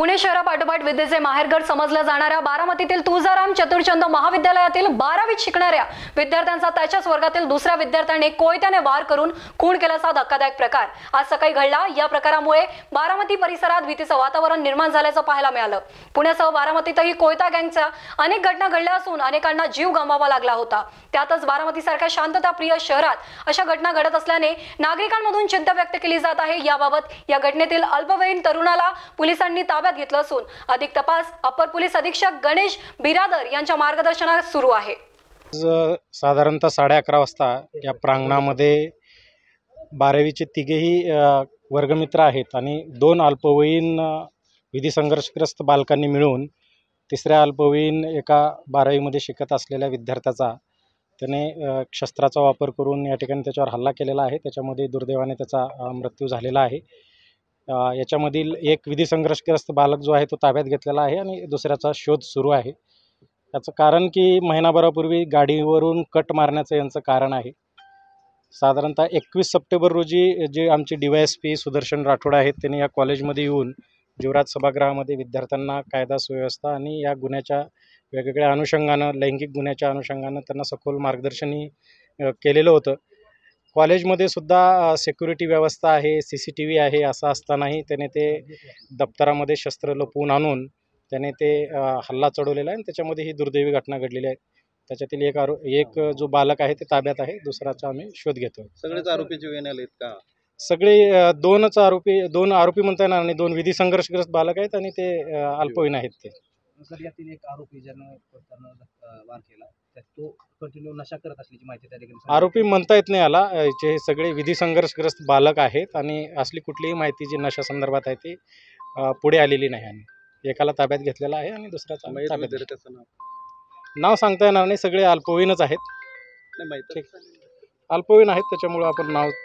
पुणे शहरापाठोपाठ विद्येचे माहेरघर समजल्या जाणाऱ्या बारामतीतील तुळजाराम चतुरचंद महाविद्यालयातील 12वीत शिकणाऱ्या विद्यार्थ्यांचा त्याच्याच वर्गातील दुसऱ्या विद्यार्थ्याने कोयत्याने वार करून खून केल्याचा धक्कादायक प्रकार आज सकाळी घडला। या प्रकारामुळे बारामती परिसरात भीतीचं वातावरण निर्माण झाल्याचं पाहायला मिळालं। पुण्यासह बारामतीतही कोयता गँगच्या अनेक घटना घडल्या असून अनेकांना जीव गमवावा लागला होता। त्यातच बारामतीसारख्या शांतताप्रिय शहरात अशा घटना घडत असल्याने नागरिकांमधून चिंता व्यक्त केली जात आहे। याबाबत या घटनेतील अल्पवयीन तरुणाला पोलिसांनी ताब्यात घेतलं असून अधिक तपास अपर पोलीस अधीक्षक गणेश बिरादर यांच्या मार्गदर्शनात सुरू आहे। साधारणतः 11:30 वाजता या प्रांगणामध्ये 12वीचे तिघेही वर्गमित्र आहेत आणि 2 अल्पवयीन विधी संघर्षग्रस्त बालकांनी मिळून तिसऱ्या अल्पवयीन एका 12वीमध्ये शिकत असलेल्या विद्यार्थ्याचा त्याने शस्त्राचा वापर करून या ठिकाणी त्याच्यावर हल्ला केलेला आहे। त्याच्यामध्ये दुर्दैवाने त्याचा मृत्यू झालेला आहे। याच्यामधील एक विधी संघर्षग्रस्त बालक जो आहे तो ताब्यात घेतलेला आहे आणि दुसऱ्याचा शोध सुरू आहे। याचं कारण की महिनाभरापूर्वी गाडीवरून कट मारण्याचं यांचं कारण आहे। साधारणतः 21 सप्टेंबर रोजी जे आमचे DYSP सुदर्शन राठोड आहेत त्यांनी या कॉलेजमध्ये येऊन युवराज सभागृहामध्ये विद्यार्थ्यांना कायदा सुव्यवस्था आणि या गुन्ह्याच्या वेगवेगळ्या अनुषंगानं लैंगिक गुन्ह्याच्या अनुषंगानं त्यांना सखोल मार्गदर्शनही केलेलं होतं। कॉलेजमध्ये सुद्धा सिक्युरिटी व्यवस्था आहे, CCTV आहे। असं असतानाही त्याने ते दप्तरामध्ये शस्त्र लपवून आणून त्याने ते हल्ला चढवलेला आहे आणि त्याच्यामध्ये ही दुर्दैवी घटना घडलेली आहे। त्याच्यातील एक जो बालक आहे ते ताब्यात आहे, दुसऱ्याचा आम्ही शोध घेतो। सगळेच आरोपी जीवेने आलेत का? सगळे दोन आरोपी म्हणता येणार आणि 2 विधी संघर्षग्रस्त बालक आहेत आणि ते अल्पवयीन आहेत। ते सर यातील एक आरोपी ज्यानं वार केला तो कंटिन्यू नशा करत असल्याची माहिती त्या ठिकाणी आरोपी म्हणता येत नाही याला। जे सगळे विधी संघर्षग्रस्त बालक आहेत आणि असली कुठलीही माहिती जी नशा संदर्भात आहे ती पुढे आलेली नाही आणि एकाला ताब्यात घेतलेला आहे आणि दुसऱ्याचा नाव सांगता येणार नाही। सगळे अल्पवयीनच आहेत, अल्पवयीन आहेत त्याच्यामुळे आपण नाव